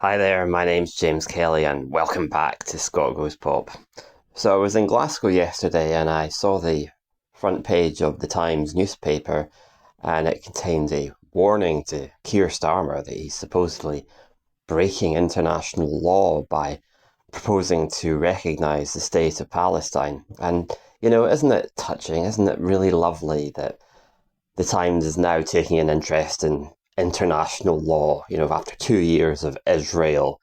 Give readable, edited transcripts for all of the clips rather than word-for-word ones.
Hi there, my name's James Kelly and welcome back to Scot Goes Pop. So I was in Glasgow yesterday and I saw the front page of the Times newspaper and it contained a warning to Keir Starmer that he's supposedly breaking international law by proposing to recognise the State of Palestine. And, isn't it touching, isn't it really lovely that the Times is now taking an interest in international law, after 2 years of Israel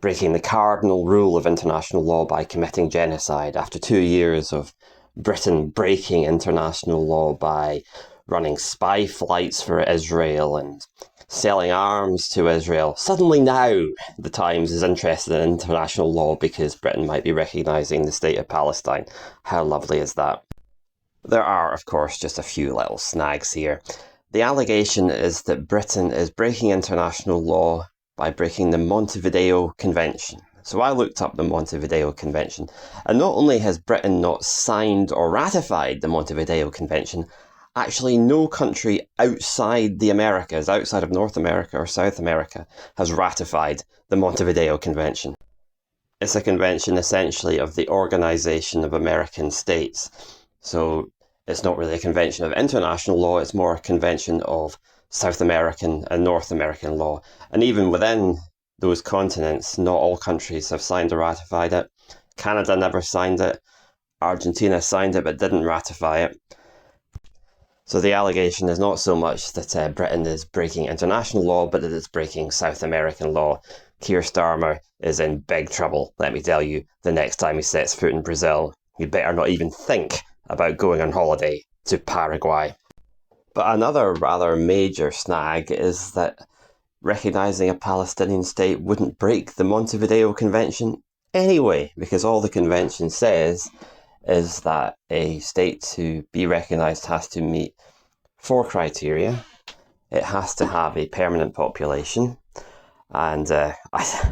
breaking the cardinal rule of international law by committing genocide, after 2 years of Britain breaking international law by running spy flights for Israel and selling arms to Israel. Suddenly now the Times is interested in international law because Britain might be recognising the State of Palestine. How lovely is that? There are, of course, just a few little snags here. The allegation is that Britain is breaking international law by breaking the Montevideo Convention. So I looked up the Montevideo Convention, and not only has Britain not signed or ratified the Montevideo Convention, actually no country outside the Americas, outside of North America or South America, has ratified the Montevideo Convention. It's a convention essentially of the Organization of American States. So it's not really a convention of international law, it's more a convention of South American and North American law. And even within those continents, not all countries have signed or ratified it. Canada never signed it. Argentina signed it but didn't ratify it. So the allegation is not so much that Britain is breaking international law, but that it's breaking South American law. Keir Starmer is in big trouble, let me tell you, the next time he sets foot in Brazil. You better not even think about going on holiday to Paraguay. But another rather major snag is that recognising a Palestinian state wouldn't break the Montevideo Convention anyway, because all the convention says is that a state to be recognised has to meet 4 criteria. It has to have a permanent population, and I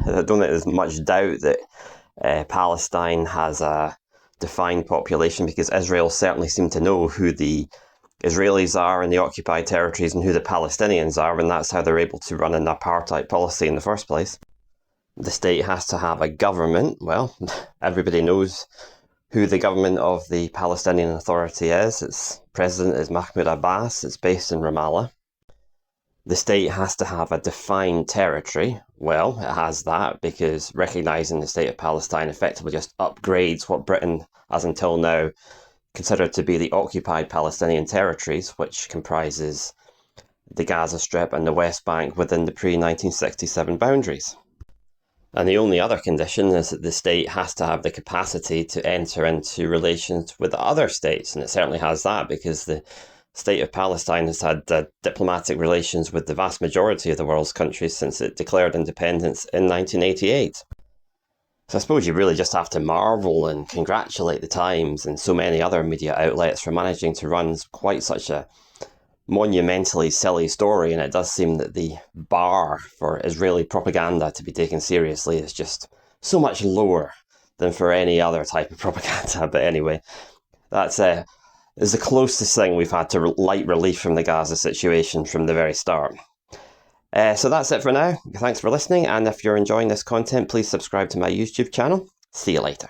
don't think there's much doubt that Palestine has a defined population, because Israel certainly seem to know who the Israelis are in the occupied territories and who the Palestinians are, and that's how they're able to run an apartheid policy in the first place. The state has to have a government. Well, everybody knows who the government of the Palestinian Authority is. Its president is Mahmoud Abbas. It's based in Ramallah. The state has to have a defined territory. Well, it has that because recognising the State of Palestine effectively just upgrades what Britain has until now considered to be the occupied Palestinian territories, which comprises the Gaza Strip and the West Bank within the pre-1967 boundaries. And the only other condition is that the state has to have the capacity to enter into relations with other states, and it certainly has that because the State of Palestine has had diplomatic relations with the vast majority of the world's countries since it declared independence in 1988. So I suppose you really just have to marvel and congratulate the Times and so many other media outlets for managing to run quite such a monumentally silly story, and it does seem that the bar for Israeli propaganda to be taken seriously is just so much lower than for any other type of propaganda. But anyway, that's is the closest thing we've had to light relief from the Gaza situation from the very start. So that's it for now. Thanks for listening, and if you're enjoying this content, please subscribe to my YouTube channel. See you later.